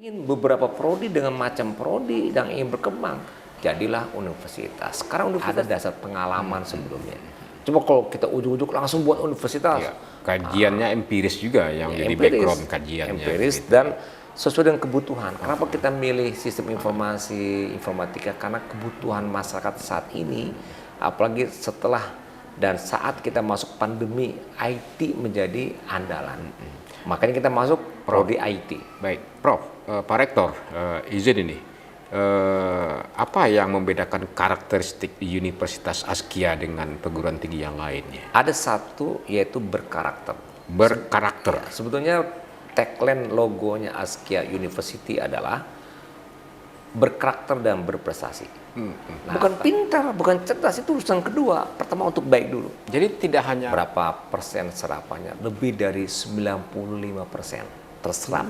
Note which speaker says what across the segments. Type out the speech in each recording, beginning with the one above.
Speaker 1: Ingin beberapa prodi dengan macam prodi yang ingin berkembang, jadilah universitas. Sekarang universitas ada dasar pengalaman sebelumnya. Coba kalau kita ujuk-ujuk langsung buat universitas,
Speaker 2: Ya, kajiannya empiris juga yang
Speaker 1: ya
Speaker 2: jadi
Speaker 1: empiris,
Speaker 2: background kajiannya.
Speaker 1: empiris
Speaker 2: gitu.
Speaker 1: dan sesuai dengan kebutuhan. Kenapa kita milih sistem informasi informatika? Karena kebutuhan masyarakat saat ini, apalagi setelah dan saat kita masuk pandemi, IT menjadi andalan. Makanya kita masuk prodi IT.
Speaker 2: Baik, Prof, Pak Rektor, izin ini. Apa yang membedakan karakteristik Universitas Askia dengan perguruan tinggi yang lainnya?
Speaker 1: Ada satu yaitu berkarakter.
Speaker 2: Berkarakter.
Speaker 1: Ya, sebetulnya tagline logonya Askia University adalah berkarakter dan berprestasi. Nah, bukan pintar, bukan cerdas, itu urusan kedua. Pertama untuk baik dulu.
Speaker 2: Jadi tidak hanya
Speaker 1: Berapa persen serapannya? Lebih dari 95% terserap.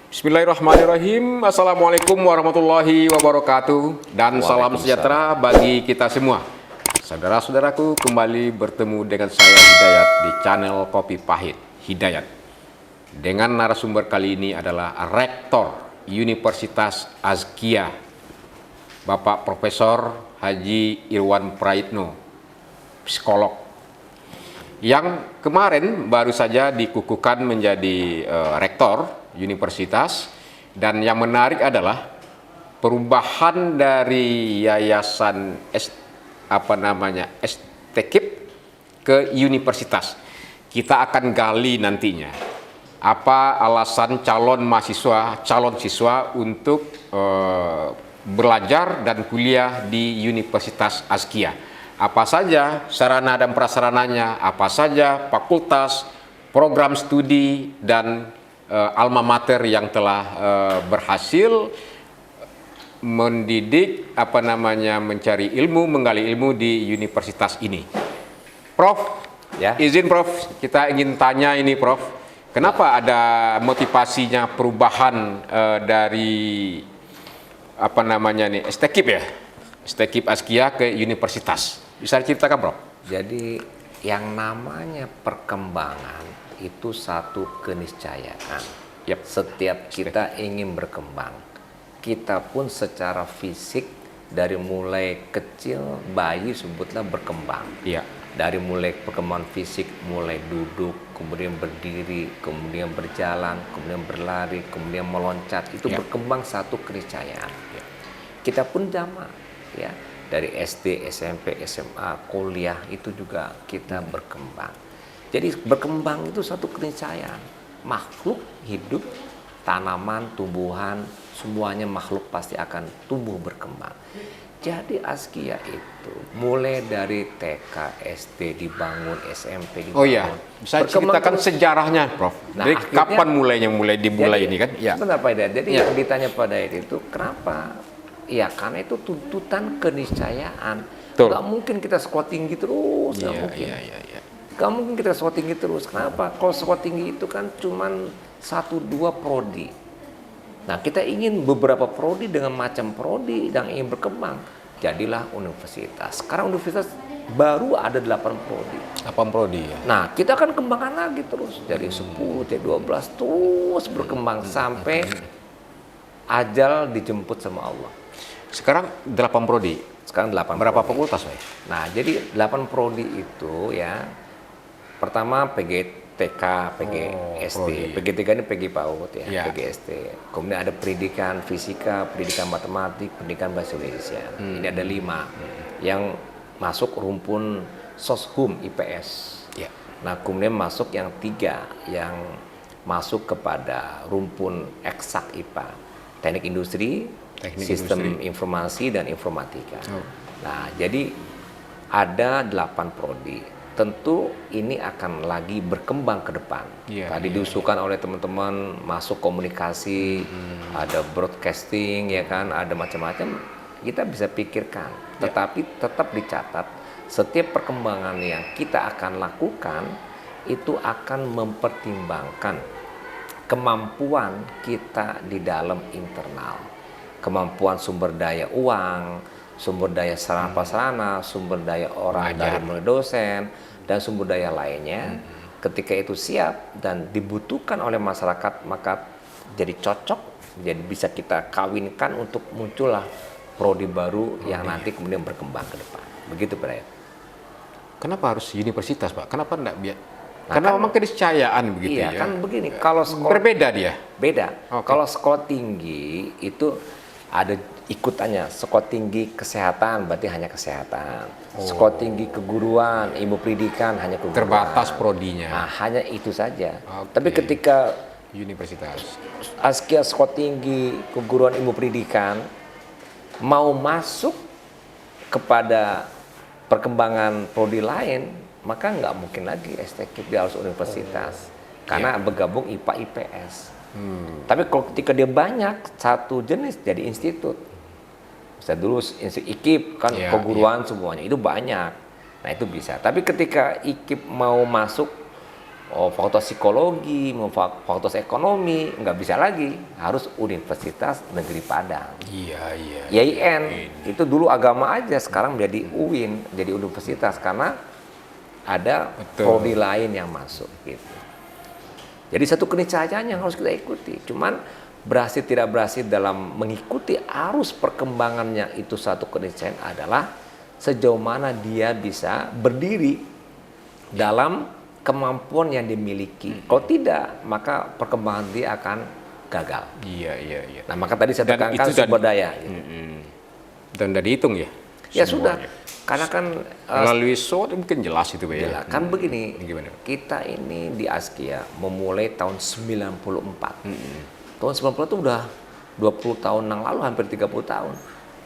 Speaker 2: Bismillahirrahmanirrahim. Assalamualaikum warahmatullahi wabarakatuh. Dan salam sejahtera bagi kita semua. Saudara-saudaraku, kembali bertemu dengan saya Hidayat di channel Kopi Pahit Hidayat. Dengan narasumber kali ini adalah Rektor Universitas Askia, Bapak Profesor Haji Irwan Praitno, psikolog, yang kemarin baru saja dikukuhkan menjadi rektor universitas. Dan yang menarik adalah perubahan dari yayasan STKIP ke universitas. Kita akan gali nantinya apa alasan calon siswa untuk belajar dan kuliah di Universitas Askia. Apa saja sarana dan prasarananya, apa saja fakultas, program studi, dan alma mater yang telah berhasil mendidik mencari ilmu, menggali ilmu di universitas ini. Prof,
Speaker 1: Ya.
Speaker 2: izin Prof, kita ingin tanya ini Prof, kenapa ada motivasinya perubahan dari STKIP ya, STKIP Askia ke universitas? Bisa diceritakan Prof?
Speaker 1: Jadi yang namanya perkembangan itu satu keniscayaan.
Speaker 2: Yap.
Speaker 1: Setiap kita ingin berkembang, kita pun secara fisik dari mulai kecil bayi sebutlah berkembang.
Speaker 2: Iya.
Speaker 1: Dari mulai perkembangan fisik, mulai duduk, kemudian berdiri, kemudian berjalan, kemudian berlari, kemudian meloncat, itu
Speaker 2: Ya.
Speaker 1: berkembang satu keniscayaan.
Speaker 2: Ya.
Speaker 1: Kita pun sama, ya. Dari SD, SMP, SMA, kuliah itu juga kita berkembang. Jadi berkembang itu satu keniscayaan. Makhluk hidup, tanaman, tumbuhan, semuanya makhluk pasti akan tumbuh berkembang. Jadi Askia itu mulai dari TK, SD dibangun, SMP dibangun.
Speaker 2: Oh iya, bisa ceritakan
Speaker 1: terus.
Speaker 2: sejarahnya Prof.
Speaker 1: Nah,
Speaker 2: Jadi
Speaker 1: akhirnya-
Speaker 2: kapan mulai dimulai ini kan? Ya.
Speaker 1: Sebentar Pak Hidayat. Jadi
Speaker 2: Ya.
Speaker 1: yang ditanya pada itu kenapa? Ya karena itu tuntutan keniscayaan.
Speaker 2: Betul.
Speaker 1: Gak mungkin kita squat tinggi terus, gak
Speaker 2: Iya,
Speaker 1: mungkin.
Speaker 2: iya.
Speaker 1: Gak mungkin kita squat tinggi terus. Kenapa? Kalau squat tinggi itu kan cuman 1-2 prodi. Nah, kita ingin beberapa prodi dengan macam prodi yang ingin berkembang. Jadilah universitas. Sekarang universitas baru ada 8 prodi.
Speaker 2: 8 prodi ya.
Speaker 1: Nah, kita akan kembangkan lagi terus. Dari 10, dari 12, terus berkembang sampai ajal dijemput sama Allah.
Speaker 2: Sekarang 8 prodi.
Speaker 1: Sekarang 8
Speaker 2: Berapa
Speaker 1: prodi.
Speaker 2: fakultas, Pak?
Speaker 1: Nah, jadi 8 prodi itu ya, pertama PGTK, PGSD.
Speaker 2: prodi.
Speaker 1: PG3 ini PG PAUD ya,
Speaker 2: Ya.
Speaker 1: PGSD. Kemudian ada pendidikan fisika, pendidikan matematik, pendidikan bahasa Indonesia. Ini ada 5 yang masuk rumpun Soshum IPS.
Speaker 2: Ya.
Speaker 1: Nah, kemudian masuk yang 3 yang masuk kepada rumpun eksak IPA, teknik industri,
Speaker 2: Teknik
Speaker 1: sistem
Speaker 2: industri.
Speaker 1: informasi dan informatika.
Speaker 2: Oh.
Speaker 1: Nah, jadi ada 8 prodi. Tentu ini akan lagi berkembang ke depan.
Speaker 2: Iya,
Speaker 1: Tadi
Speaker 2: iya,
Speaker 1: diusulkan oleh teman-teman masuk komunikasi, ada broadcasting ya kan, ada macam-macam. Kita bisa pikirkan, tetapi tetap dicatat setiap perkembangan yang kita akan lakukan itu akan mempertimbangkan kemampuan kita di dalam internal. kemampuan sumber daya uang, sumber daya sarana prasarana, sumber daya orang dari mulai dosen dan sumber daya lainnya. Ketika itu siap dan dibutuhkan oleh masyarakat, maka jadi cocok, jadi bisa kita kawinkan untuk muncullah prodi baru yang nanti kemudian berkembang ke depan. Begitu Pak Dayat.
Speaker 2: Kenapa harus universitas, Pak? Kenapa enggak biar?
Speaker 1: Nah,
Speaker 2: Karena
Speaker 1: kan-
Speaker 2: memang keniscayaan begitu
Speaker 1: Iya,
Speaker 2: ya.
Speaker 1: kan begini. Kalau sekolah
Speaker 2: Berbeda dia.
Speaker 1: beda.
Speaker 2: Oke.
Speaker 1: Kalau sekolah tinggi itu ada ikutannya. Sekolah tinggi kesehatan berarti hanya kesehatan. Sekolah tinggi keguruan, ilmu pendidikan hanya keguruan.
Speaker 2: Terbatas prodinya.
Speaker 1: Nah, hanya itu saja.
Speaker 2: Oke.
Speaker 1: Tapi ketika
Speaker 2: Universitas.
Speaker 1: Askia sekolah tinggi keguruan ilmu pendidikan mau masuk kepada perkembangan prodi lain, maka nggak mungkin lagi STKIP, dia harus universitas karena bergabung IPA IPS. Tapi kalau ketika dia banyak satu jenis jadi institut, bisa dulu institut IKIP kan
Speaker 2: Iya,
Speaker 1: keguruan semuanya itu banyak, nah itu bisa. Tapi ketika IKIP mau masuk fakultas psikologi, mau fakultas ekonomi, nggak bisa lagi, harus Universitas Negeri Padang.
Speaker 2: Iya, iya.
Speaker 1: YIN itu dulu agama aja, sekarang menjadi UIN, jadi universitas karena ada
Speaker 2: Betul.
Speaker 1: prodi lain yang masuk gitu. Jadi satu keniscayaan yang harus kita ikuti. Cuman berhasil tidak berhasil dalam mengikuti arus perkembangannya itu satu keniscayaan adalah sejauh mana dia bisa berdiri dalam kemampuan yang dimiliki. Kalau tidak, maka perkembangan dia akan gagal.
Speaker 2: Iya, iya, iya.
Speaker 1: Nah, maka tadi saya
Speaker 2: Dan
Speaker 1: tekankan
Speaker 2: itu
Speaker 1: sumber daya. Gitu.
Speaker 2: Dan udah dihitung ya?
Speaker 1: Ya sudah,
Speaker 2: semuanya?
Speaker 1: karena kan
Speaker 2: Melalui SWOT mungkin jelas itu, Pak ya.
Speaker 1: jelas. Kan begini,
Speaker 2: Gimana?
Speaker 1: kita ini di Askia memulai tahun 94. Tahun 94 itu udah 20 tahun yang lalu, hampir 30 tahun.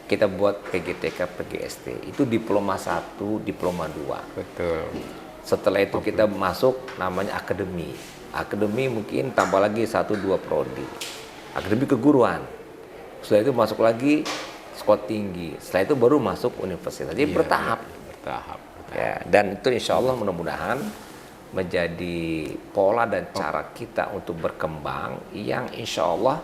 Speaker 1: Kita buat PGTK, PGST. Itu diploma 1, diploma 2.
Speaker 2: Betul.
Speaker 1: Setelah itu kita masuk namanya akademi. Akademi mungkin tambah lagi 1-2 prodi. Akademi keguruan. Setelah itu masuk lagi sekolah tinggi. Setelah itu baru masuk universitas. Jadi
Speaker 2: Iya,
Speaker 1: bertahap.
Speaker 2: Bertahap.
Speaker 1: Ya, dan itu insya Allah mudah-mudahan menjadi pola dan cara kita untuk berkembang yang insya Allah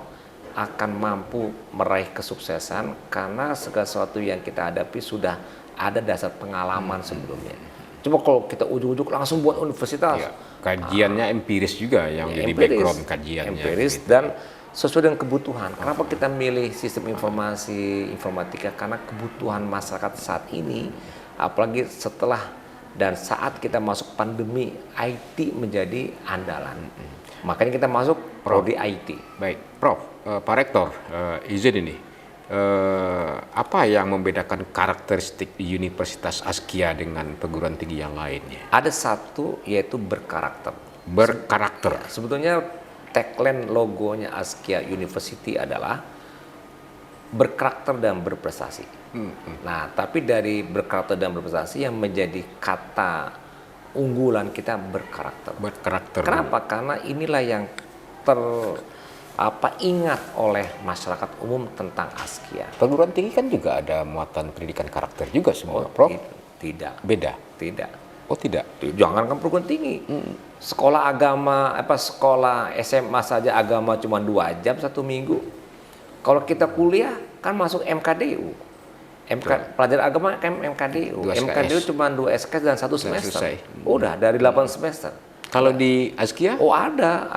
Speaker 1: akan mampu meraih kesuksesan karena segala sesuatu yang kita hadapi sudah ada dasar pengalaman sebelumnya. Coba kalau kita ujuk-ujuk langsung buat universitas,
Speaker 2: Iya. Kajiannya empiris juga yang
Speaker 1: ya,
Speaker 2: jadi background kajiannya.
Speaker 1: empiris
Speaker 2: gitu.
Speaker 1: dan sesuai dengan kebutuhan. Kenapa kita milih sistem informasi informatika? Karena kebutuhan masyarakat saat ini, apalagi setelah dan saat kita masuk pandemi, IT menjadi andalan. Makanya kita masuk prodi IT.
Speaker 2: Baik, Prof, Pak Rektor, izin ini. Apa yang membedakan karakteristik Universitas Askia dengan perguruan tinggi yang lainnya?
Speaker 1: Ada satu yaitu berkarakter.
Speaker 2: Berkarakter.
Speaker 1: Sebetulnya tagline logonya Askia University adalah berkarakter dan berprestasi. Nah, tapi dari berkarakter dan berprestasi yang menjadi kata unggulan kita berkarakter.
Speaker 2: Berkarakter.
Speaker 1: Kenapa? Karena inilah yang ingat oleh masyarakat umum tentang Askia.
Speaker 2: Perguruan tinggi kan juga ada muatan pendidikan karakter juga semua, Prof.
Speaker 1: Tidak.
Speaker 2: Beda.
Speaker 1: Tidak.
Speaker 2: Oh, tidak.
Speaker 1: Jangankan perguruan tinggi. Sekolah agama, sekolah SMA saja agama cuma 2 jam 1 minggu. Kalau kita kuliah kan masuk MKDU. Pelajaran agama kan MKDU.
Speaker 2: 2 SKS.
Speaker 1: MKDU cuma 2 SKS dan 1 semester.
Speaker 2: selesai.
Speaker 1: Udah dari 8 semester.
Speaker 2: Kalau di Askia?
Speaker 1: Oh ada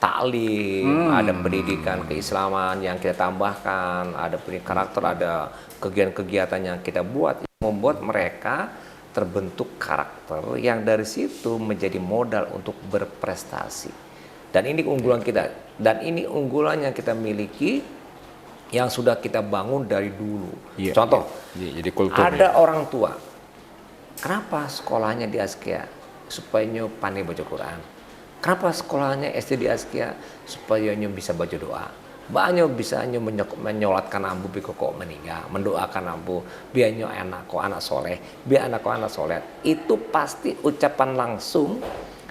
Speaker 1: taklim, ada pendidikan keislaman yang kita tambahkan, ada pendidikan karakter, ada kegiatan-kegiatan yang kita buat yang membuat mereka terbentuk karakter yang dari situ menjadi modal untuk berprestasi. Dan ini keunggulan kita, dan ini unggulan yang kita miliki yang sudah kita bangun dari dulu.
Speaker 2: Iya,
Speaker 1: Contoh,
Speaker 2: iya. Jadi kulturnya.
Speaker 1: ada orang tua, kenapa sekolahnya di Askia? Supaya nyo pandai baca Quran. Kenapa sekolahnya SD di Askia? Supaya nyo bisa baca doa. Banyak bisa nyo menyolatkan ambu biko kok meninggal, mendoakan ambu biar nyo anak soleh, biar anak soleh. Itu pasti ucapan langsung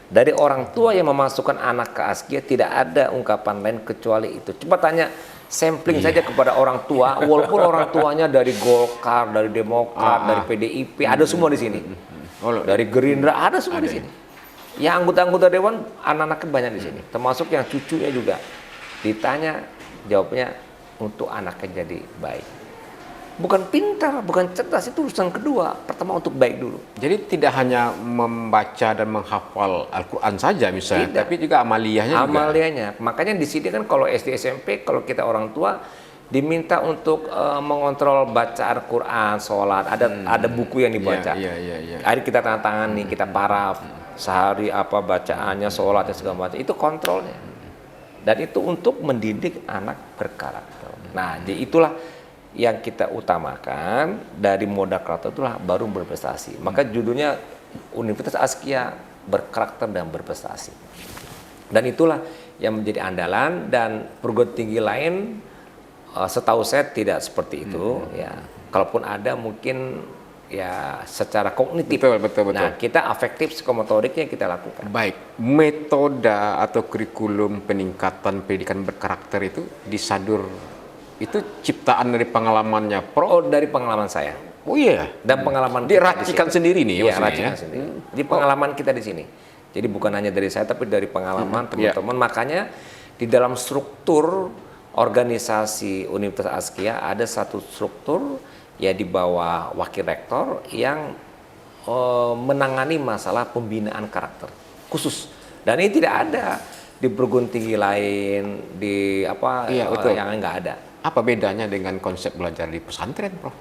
Speaker 1: dari orang tua yang memasukkan anak ke Askia. Tidak ada ungkapan lain kecuali itu. Coba tanya sampling saja kepada orang tua, walaupun orang tuanya dari Golkar, dari Demokrat, dari PDIP, ada semua di sini. Dari Gerindra ada semua di sini. Yang anggota-anggota dewan anak-anaknya banyak di sini, termasuk yang cucunya juga. Ditanya, jawabnya untuk anaknya jadi baik. Bukan pintar, bukan cerdas, itu urusan kedua. Pertama untuk baik dulu.
Speaker 2: Jadi tidak hanya membaca dan menghafal Al-Quran saja misalnya,
Speaker 1: Tidak.
Speaker 2: tapi juga amaliyahnya juga.
Speaker 1: Amaliyahnya. Makanya di sini kan kalau SD SMP, kalau kita orang tua diminta untuk mengontrol baca Al-Quran, sholat, ada buku yang dibaca.
Speaker 2: Iya.
Speaker 1: Hari kita tangan nih, kita paraf, sehari apa bacaannya, sholatnya segala macam. Itu kontrolnya. Dan itu untuk mendidik anak berkarakter. Nah, jadi itulah yang kita utamakan dari modal karakter, itulah baru berprestasi. Maka judulnya Universitas Askia, berkarakter dan berprestasi. Dan itulah yang menjadi andalan, dan perguruan tinggi lain setahu saya tidak seperti itu ya. Kalaupun ada mungkin ya secara kognitif.
Speaker 2: Betul.
Speaker 1: Nah, kita afektif psikomotoriknya kita lakukan.
Speaker 2: Baik, metode atau kurikulum peningkatan pendidikan berkarakter itu disadur, itu ciptaan dari pengalamannya Prof?
Speaker 1: Oh, dari pengalaman saya.
Speaker 2: Oh iya.
Speaker 1: Dan pengalaman
Speaker 2: diracikan sendiri nih
Speaker 1: Iya,
Speaker 2: maksudnya
Speaker 1: racikan
Speaker 2: ya?
Speaker 1: sendiri. Di pengalaman kita di sini. Jadi bukan hanya dari saya, tapi dari pengalaman teman-teman. Makanya di dalam struktur organisasi Universitas Askia ada satu struktur ya di bawah wakil rektor yang menangani masalah pembinaan karakter khusus. Dan ini tidak ada di perguruan tinggi lain, di apa
Speaker 2: betul.
Speaker 1: yang nggak ada.
Speaker 2: Apa bedanya dengan konsep belajar di pesantren, Prof?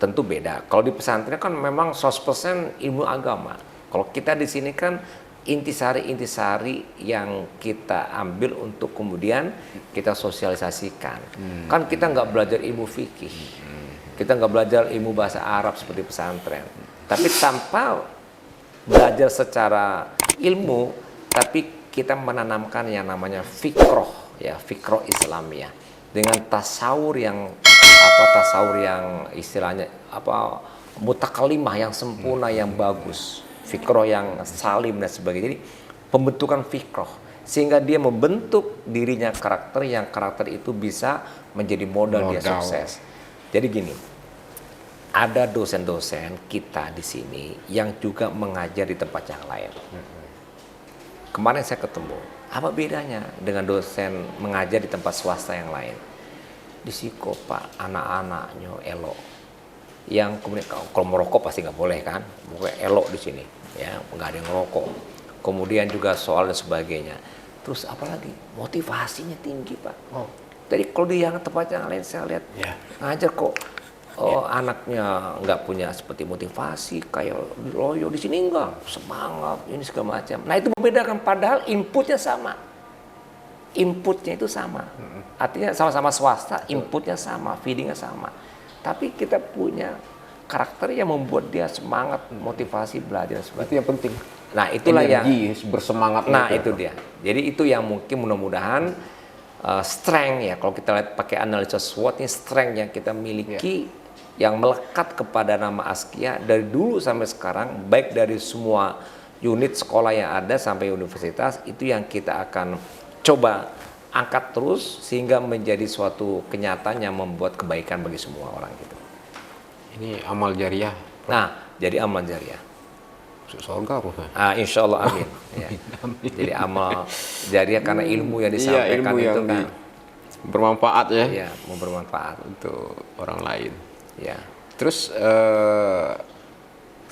Speaker 1: Tentu beda. Kalau di pesantren kan memang 100% ilmu agama. Kalau kita di sini kan intisari-intisari yang kita ambil untuk kemudian kita sosialisasikan. Kan kita nggak belajar ilmu fikih, kita nggak belajar ilmu bahasa Arab seperti pesantren. Tapi tanpa belajar secara ilmu, tapi kita menanamkan yang namanya fikroh, ya fikroh Islamiyah, dengan tasawur yang istilahnya mutakalimah yang sempurna, yang bagus. Fikroh yang salim dan sebagainya. Jadi pembentukan fikroh sehingga dia membentuk dirinya karakter, yang karakter itu bisa menjadi modal dia sukses. Jadi gini, ada dosen-dosen kita di sini yang juga mengajar di tempat yang lain. Kemarin saya ketemu, apa bedanya dengan dosen mengajar di tempat swasta yang lain? Di Siko Pak, anak-anaknya elok. Yang kemudian kalau merokok pasti nggak boleh kan, pokoknya elok di sini, ya nggak ada yang ngerokok. Kemudian juga soal dan sebagainya. Terus apalagi motivasinya tinggi Pak. Jadi kalau di yang tempat yang lain saya lihat ngajar kok anaknya nggak punya seperti motivasi kayak loyo, di sini enggak, semangat ini segala macam. Nah itu membedakan, padahal inputnya sama. Inputnya itu sama. Artinya sama-sama swasta, inputnya sama, feedingnya sama. Tapi kita punya karakter yang membuat dia semangat, motivasi belajar sebagainya.
Speaker 2: Itu yang penting.
Speaker 1: Nah, itulah
Speaker 2: energi,
Speaker 1: yang
Speaker 2: bersemangat.
Speaker 1: Nah, itu dia. Jadi itu yang mungkin mudah-mudahan strength ya. Kalau kita lihat pakai analisa SWOT, ini strength yang kita miliki yang melekat kepada nama Askia dari dulu sampai sekarang, baik dari semua unit sekolah yang ada sampai universitas, itu yang kita akan coba angkat terus sehingga menjadi suatu kenyataan yang membuat kebaikan bagi semua orang gitu.
Speaker 2: Ini amal jariah.
Speaker 1: Nah, jadi amal jariah.
Speaker 2: Surga, Prof.
Speaker 1: Insya Allah amin. Ya. Jadi amal jariah karena ilmu yang disampaikan
Speaker 2: ilmu
Speaker 1: itu
Speaker 2: yang
Speaker 1: kan
Speaker 2: bermanfaat ya.
Speaker 1: Iya, mau bermanfaat
Speaker 2: untuk orang lain.
Speaker 1: Ya.
Speaker 2: Terus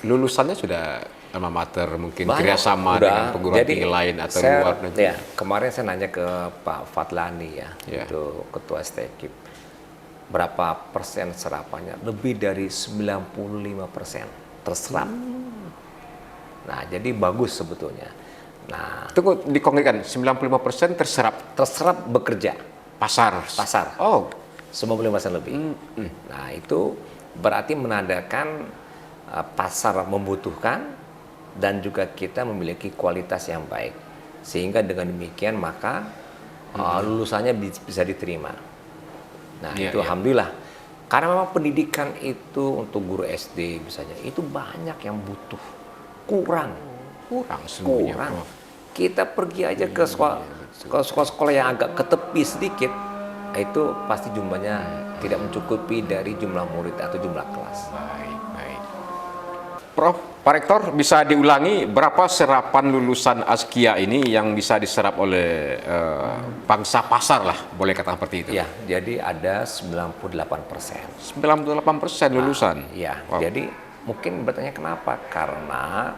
Speaker 2: lulusannya sudah alma mater, mungkin
Speaker 1: Banyak,
Speaker 2: kerjasama dengan perguruan tinggi lain atau luar negeri.
Speaker 1: Ya, kemarin saya nanya ke Pak Fadlani ya, itu Ketua STKIP, berapa persen serapannya? Lebih dari 95% terserap. Nah, jadi bagus sebetulnya. Nah,
Speaker 2: Tunggu, dikonkretkan, 95%
Speaker 1: terserap bekerja.
Speaker 2: pasar. Oh,
Speaker 1: 95% lebih. Nah, itu berarti menandakan pasar membutuhkan dan juga kita memiliki kualitas yang baik. Sehingga dengan demikian maka lulusannya bisa diterima. Nah, itu alhamdulillah. Karena memang pendidikan itu untuk guru SD misalnya, itu banyak yang butuh. Kurang. Kita pergi aja ke sekolah-sekolah yang agak ke tepi sedikit, itu pasti jumlahnya tidak mencukupi dari jumlah murid atau jumlah kelas.
Speaker 2: baik. Prof, Pak Rektor, bisa diulangi berapa serapan lulusan Askia ini yang bisa diserap oleh pangsa pasar lah, boleh kata seperti itu?
Speaker 1: Ya, jadi ada 98%.
Speaker 2: 98% lulusan.
Speaker 1: Ya,
Speaker 2: Wow.
Speaker 1: jadi mungkin bertanya kenapa? Karena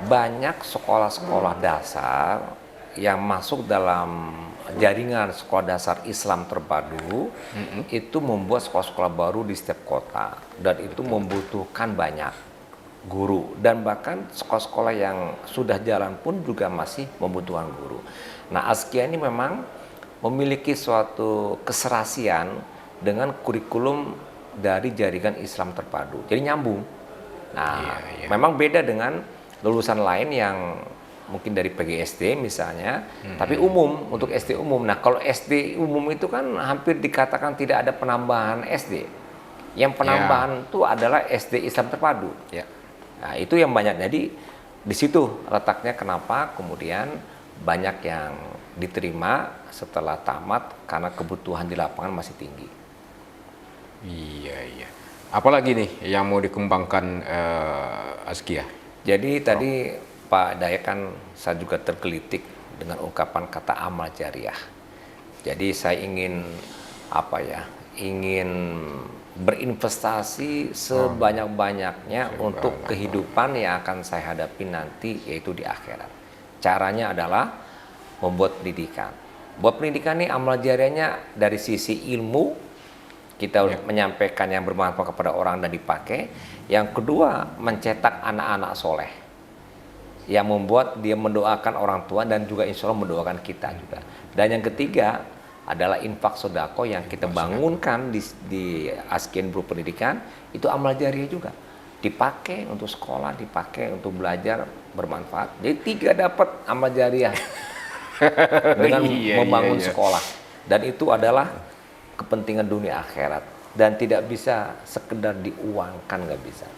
Speaker 1: banyak sekolah-sekolah dasar yang masuk dalam jaringan sekolah dasar Islam terpadu itu membuat sekolah-sekolah baru di setiap kota, dan itu membutuhkan banyak guru, dan bahkan sekolah-sekolah yang sudah jalan pun juga masih membutuhkan guru. Nah, Askia ini memang memiliki suatu keserasian dengan kurikulum dari jaringan Islam terpadu, jadi nyambung. Nah, memang beda dengan lulusan lain yang mungkin dari PGSD misalnya, tapi umum, untuk SD umum. Nah, kalau SD umum itu kan hampir dikatakan tidak ada penambahan SD. Yang penambahan itu adalah SD Islam terpadu.
Speaker 2: Ya.
Speaker 1: Nah, itu yang banyak. Jadi di situ letaknya kenapa kemudian banyak yang diterima setelah tamat, karena kebutuhan di lapangan masih tinggi.
Speaker 2: Iya, iya. Apalagi nih yang mau dikembangkan Askia?
Speaker 1: Jadi tadi Pak Dayat kan saya juga tergelitik dengan ungkapan kata amal jariah. Jadi saya ingin ingin berinvestasi sebanyak-banyaknya untuk kehidupan yang akan saya hadapi nanti, yaitu di akhirat. Caranya adalah membuat pendidikan. Buat pendidikan ini amal jariahnya dari sisi ilmu, kita menyampaikan yang bermanfaat kepada orang dan dipakai. Yang kedua, mencetak anak-anak soleh yang membuat dia mendoakan orang tua dan juga insya Allah mendoakan kita juga. Dan yang ketiga adalah infak sodako yang kita bangunkan di Askia Guru Pendidikan, itu amal jariah juga. Dipakai untuk sekolah, dipakai untuk belajar, bermanfaat. Jadi 3 dapat amal jariah dengan membangun sekolah. Dan itu adalah kepentingan dunia akhirat. Dan tidak bisa sekedar diuangkan, nggak bisa.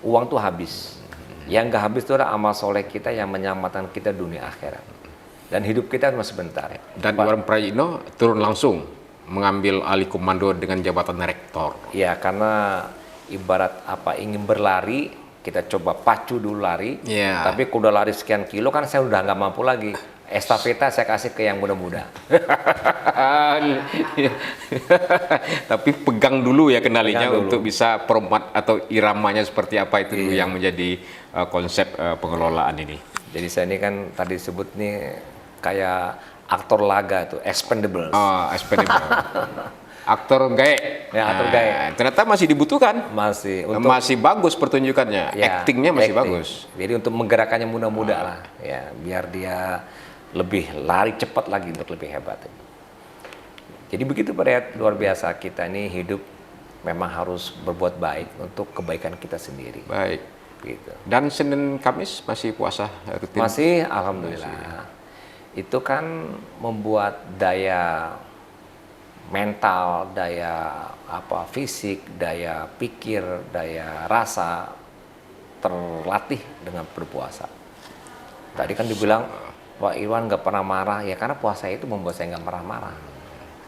Speaker 1: Uang tuh habis. Yang nggak habis itu adalah amal soleh kita yang menyelamatkan kita dunia akhirat. Dan hidup kita masih sebentar.
Speaker 2: Dan Iwan Prayitno turun langsung mengambil alih komando dengan jabatan rektor.
Speaker 1: Ya, karena ibarat ingin berlari, kita coba pacu dulu lari. Tapi kalau udah lari sekian kilo kan saya udah nggak mampu lagi. Estafeta saya kasih ke yang muda-muda.
Speaker 2: Tapi pegang dulu ya kendalinya untuk bisa format atau iramanya seperti apa itu dulu yang menjadi konsep pengelolaan ini.
Speaker 1: Jadi saya ini kan tadi sebut nih kayak aktor laga tuh, expendables.
Speaker 2: Oh, expendables. Aktor gae.
Speaker 1: Ya, aktor gae.
Speaker 2: Ternyata masih dibutuhkan. Masih bagus pertunjukannya. Actingnya masih bagus.
Speaker 1: Jadi untuk menggerakkannya muda-muda lah, ya, biar dia lebih lari cepat lagi untuk lebih hebat. Jadi begitu Pak Dayat, luar biasa. Kita ini hidup memang harus berbuat baik untuk kebaikan kita sendiri.
Speaker 2: Baik.
Speaker 1: Gitu.
Speaker 2: Dan Senin Kamis masih puasa rutin?
Speaker 1: Masih, alhamdulillah. Itu kan membuat daya mental, daya fisik, daya pikir, daya rasa terlatih dengan berpuasa. Tadi kan dibilang Pak Iwan nggak pernah marah, ya karena puasa itu membuat saya nggak marah-marah,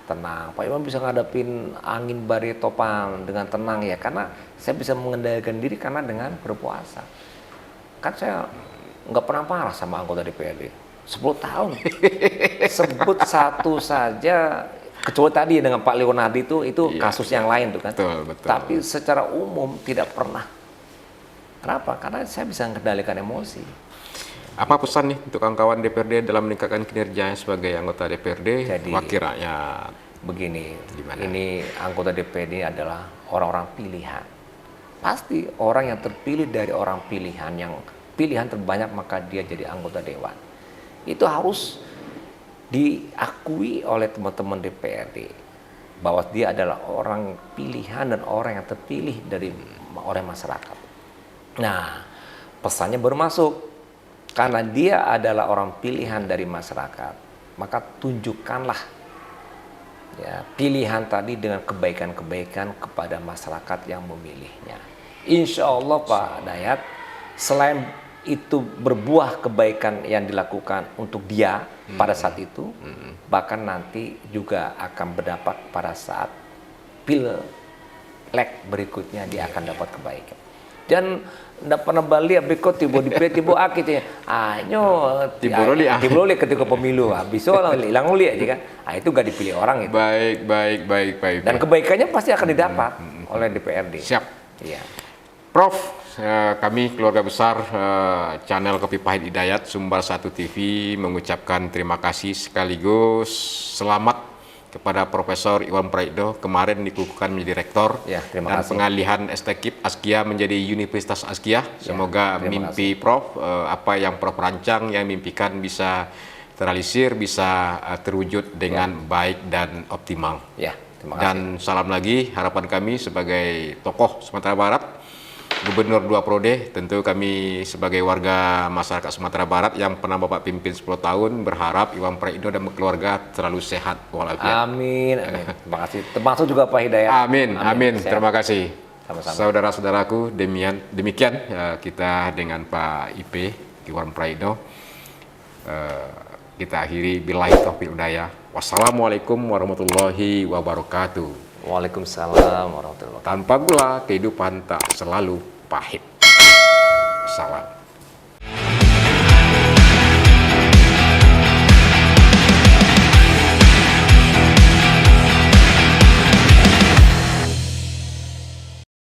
Speaker 1: tenang. Pak Iwan bisa ngadepin angin badai topan dengan tenang, ya karena saya bisa mengendalikan diri karena dengan berpuasa. Kan saya nggak pernah marah sama anggota DPRD 10 tahun. Sebut satu saja, kecuali tadi dengan Pak Leonardi itu kasus yang lain tuh kan.
Speaker 2: Betul.
Speaker 1: Tapi secara umum tidak pernah. Kenapa? Karena saya bisa mengendalikan emosi.
Speaker 2: Apa pesan nih untuk kawan-kawan DPRD dalam meningkatkan kinerjanya sebagai anggota DPRD, wakil rakyat?
Speaker 1: Begini, ini anggota DPRD adalah orang-orang pilihan. Pasti orang yang terpilih dari orang pilihan, yang pilihan terbanyak maka dia jadi anggota dewan. Itu harus diakui oleh teman-teman DPRD bahwa dia adalah orang pilihan dan orang yang terpilih dari oleh masyarakat. Nah, pesannya baru masuk. Karena dia adalah orang pilihan dari masyarakat, maka tunjukkanlah ya, pilihan tadi dengan kebaikan-kebaikan kepada masyarakat yang memilihnya. Insya Allah Pak Dayat, selain itu berbuah kebaikan yang dilakukan untuk dia pada saat itu, bahkan nanti juga akan berdampak pada saat pileg berikutnya dia akan dapat kebaikan. Jangan ndak pernah balik abiko tibo tibo akit ya. Nyo tibo li ketika pemilu. Bisa lah hilang uli aja kan. Itu gak dipilih orang itu.
Speaker 2: Baik.
Speaker 1: Dan kebaikannya pasti akan didapat oleh DPRD.
Speaker 2: Siap.
Speaker 1: Iya.
Speaker 2: Prof, kami keluarga besar channel Kopi Pahit Hidayat Sumber 1 TV mengucapkan terima kasih sekaligus selamat kepada Profesor Iwan Praitno kemarin dikukuhkan menjadi rektor
Speaker 1: dan
Speaker 2: kasih. Pengalihan STKIP Askia menjadi Universitas Askia. Semoga mimpi Prof apa yang Prof rancang yang mimpikan bisa terrealisir, bisa terwujud dengan baik dan optimal.
Speaker 1: Terima kasih.
Speaker 2: Dan salam lagi harapan kami sebagai tokoh Sumatera Barat, Gubernur 2 Prode, tentu kami sebagai warga masyarakat Sumatera Barat yang pernah Bapak pimpin 10 tahun berharap Iwan Praitno dan keluarga terlalu sehat walafiat.
Speaker 1: Amin. Terima kasih. Termasuk juga Pak Hidayat.
Speaker 2: Amin. Terima kasih.
Speaker 1: Sama-sama.
Speaker 2: Saudara-saudaraku, demikian kita dengan Pak IP Iwan Praitno. Kita akhiri billahi taufiq hidayah. Wassalamualaikum warahmatullahi wabarakatuh.
Speaker 1: Waalaikumsalam warahmatullahi wabarakatuh.
Speaker 2: Tanpa gula kehidupan tak selalu pahit. Salam.